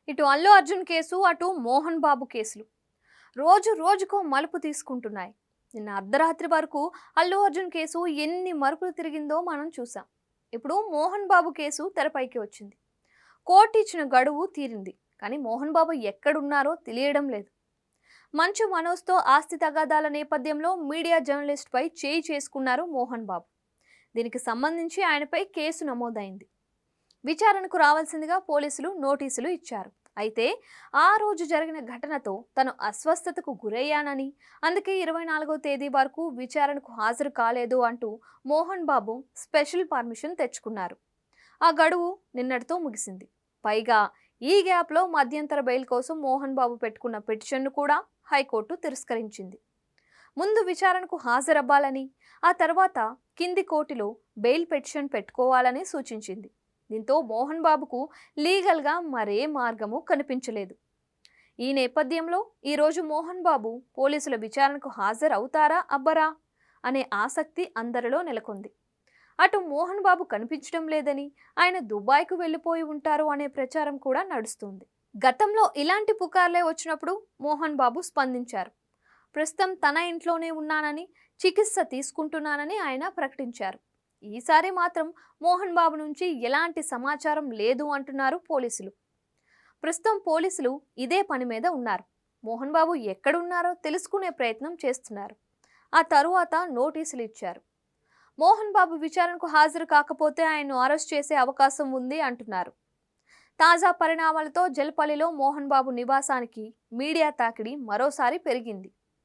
ఇటు అల్లు అర్జున్ కేసు, అటు మోహన్ బాబు కేసులు రోజు రోజుకో మలుపు తీసుకుంటున్నాయి. నిన్న అర్ధరాత్రి వరకు అల్లు అర్జున్ కేసు ఎన్ని మలుపులు తిరిగిందో మనం చూసాం. ఇప్పుడు మోహన్ బాబు కేసు తెరపైకి వచ్చింది. కోర్టు ఇచ్చిన గడువు తీరింది, కానీ మోహన్ బాబు ఎక్కడున్నారో తెలియడం లేదు. మంచు మనోజ్తో ఆస్తి తగాదాల నేపథ్యంలో మీడియా జర్నలిస్ట్ పై చేయి చేసుకున్నారు మోహన్ బాబు. దీనికి సంబంధించి ఆయనపై కేసు నమోదైంది. విచారణకు రావాల్సిందిగా పోలీసులు నోటీసులు ఇచ్చారు. అయితే ఆ రోజు జరిగిన ఘటనతో తను అస్వస్థతకు గురయ్యానని, అందుకే 24వ తేదీ వరకు విచారణకు హాజరు కాలేదు అంటూ మోహన్ బాబు స్పెషల్ పర్మిషన్ తెచ్చుకున్నారు. ఆ గడువు నిన్నటితో ముగిసింది. పైగా ఈ గ్యాప్లో మధ్యంతర బెయిల్ కోసం మోహన్ బాబు పెట్టుకున్న పిటిషన్ను కూడా హైకోర్టు తిరస్కరించింది. ముందు విచారణకు హాజరవ్వాలని, ఆ తర్వాత కింది కోర్టులో బెయిల్ పిటిషన్ పెట్టుకోవాలని సూచించింది. దీంతో మోహన్ బాబుకు లీగల్గా మరే మార్గము కనిపించలేదు. ఈ నేపథ్యంలో ఈరోజు మోహన్ బాబు పోలీసుల విచారణకు హాజరవుతారా అబ్బరా అనే ఆసక్తి అందరిలో నెలకొంది. అటు మోహన్ బాబు కనిపించడం లేదని, ఆయన దుబాయ్కు వెళ్ళిపోయి ఉంటారు అనే ప్రచారం కూడా నడుస్తుంది. గతంలో ఇలాంటి పుకార్లే వచ్చినప్పుడు మోహన్ బాబు స్పందించారు. ప్రస్తుతం తన ఇంట్లోనే ఉన్నానని, చికిత్స తీసుకుంటున్నానని ఆయన ప్రకటించారు. ఈసారి మాత్రం మోహన్ బాబు నుంచి ఎలాంటి సమాచారం లేదు అంటున్నారు పోలీసులు. ప్రస్తుతం పోలీసులు ఇదే పని మీద ఉన్నారు. మోహన్ బాబు ఎక్కడున్నారో తెలుసుకునే ప్రయత్నం చేస్తున్నారు. ఆ తరువాత నోటీసులు ఇచ్చారు. మోహన్ బాబు విచారణకు హాజరు కాకపోతే ఆయన్ను అరెస్ట్ చేసే అవకాశం ఉంది అంటున్నారు. తాజా పరిణామాలతో జల్పల్లిలో మోహన్ బాబు నివాసానికి మీడియా తాకిడి మరోసారి పెరిగింది.